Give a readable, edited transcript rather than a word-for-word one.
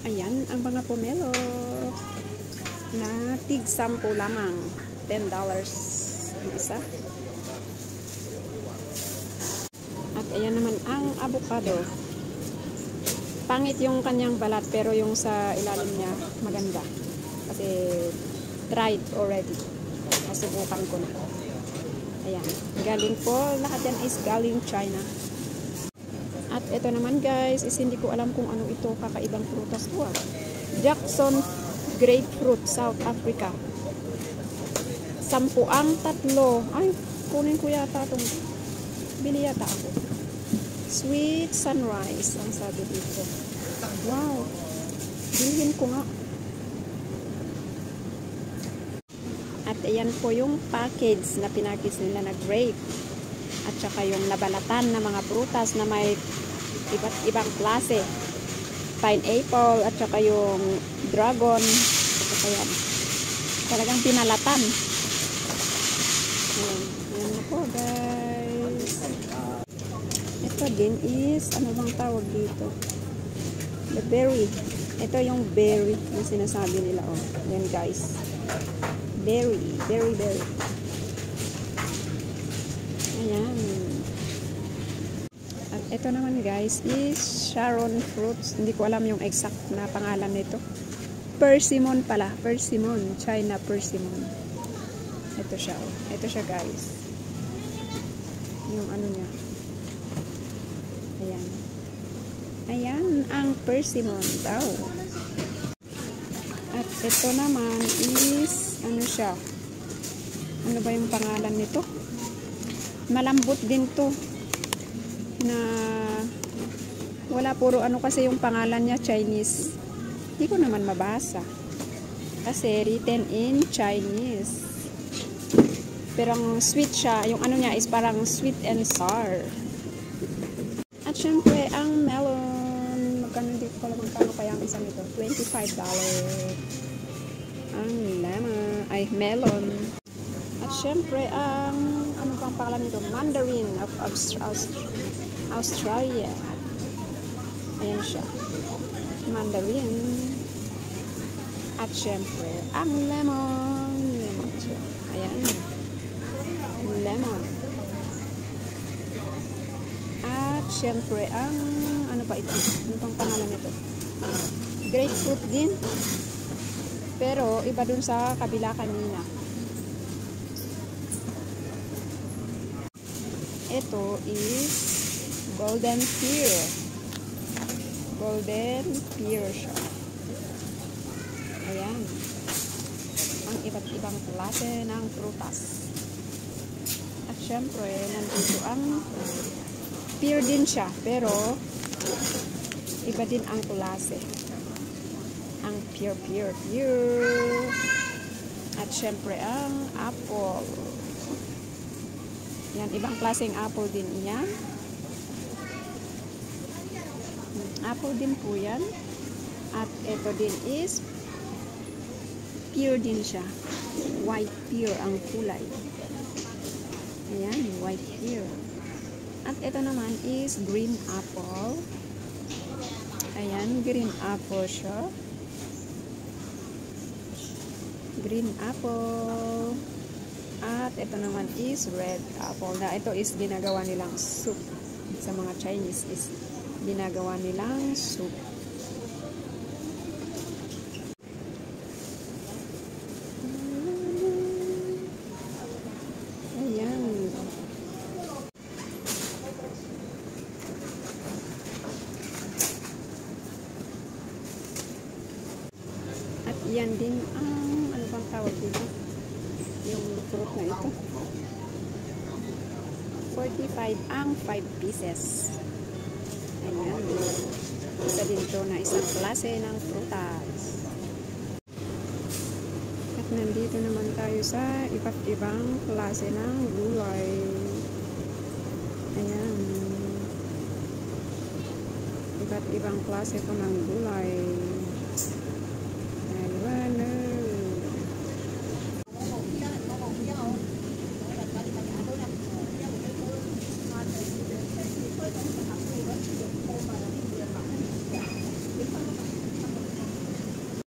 Ayan ang mga pomelo na tig 10 lamang. $10 ang isa. At ayan naman ang avocado. Pangit yung kanyang balat pero yung sa ilalim niya maganda. Kasi tried already. Nasubukan ko na. Ayan. Galing po. Lahat yan is galing China. At ito naman guys, is hindi ko alam kung ano ito. Kakaibang prutas to. Jackson grapefruit, South Africa. 10 ang tatlo. Ay, kunin ko yata itong. Bili yata ako. Sweet sunrise ang sabi dito. Wow. Bilhin ko nga. At ayan po yung package na pinakis nila na grape. At saka yung nabalatan na mga prutas na may iba't ibang klase. Pineapple at saka yung dragon. At saka yan. Talagang pinalatan. Ayan. Ayan na po guys. Ito din is, ano bang tawag dito? The berry. Ito yung berry na sinasabi nila. Oh. Ayan guys. Berry. Berry. Ayan. At ito naman guys is Sharon fruits. Hindi ko alam yung exact na pangalan nito. Persimmon pala. Persimmon. China persimmon. Ito siya. Oh. Ito siya guys. Yung ano niya. Ayan. Ayan ang persimmon daw. At ito naman is ano siya. Ano ba yung pangalan nito? Malambot din to. Na wala, puro ano kasi yung pangalan niya Chinese. Hindi ko naman mabasa. Kasi written in Chinese. Pero ang sweet siya. Yung ano niya is parang sweet and sour. At syempre, ang melon. Magkano dito pala magkano kaya ang isang ito? $25. Ang lemon. Ay, melon. At syempre, ang ano pang pangalan nito? Mandarin of Australia. Ayan siya. Mandarin. At syempre, ang lemon. Lemon siya. Ayan. Lemon. At syempre, ang ano pa ito? Ano pang pangalan nito? Grapefruit din. Pero, iba dun sa kabila kanina. Ito is golden pear. Golden pear siya. Ayan. Ang iba't ibang klase ng prutas. At syempre, nandito ang pear din siya. Pero, iba din ang klase. Ang pear. At syempre, ang apple. Yan, ibang klaseng apple din yan. Apple din po yan. At ito din is pear din siya. White pear ang kulay. Ayan, white pear. At ito naman is green apple. Ayan, green apple siya. Green apple. At ito naman is red apple. Na ito is ginagawa nilang soup. Sa mga Chinese is ginagawa nilang soup. Ayan. At yan din ang ano bang tawag dito? Yung fruit na ito. 45 ang 5 pieces. Ayan. Isa din ito na isang klase ng prutas. At nandito naman tayo sa iba't ibang klase ng gulay. Ayan. Iba't ibang klase po ng gulay. Ayan.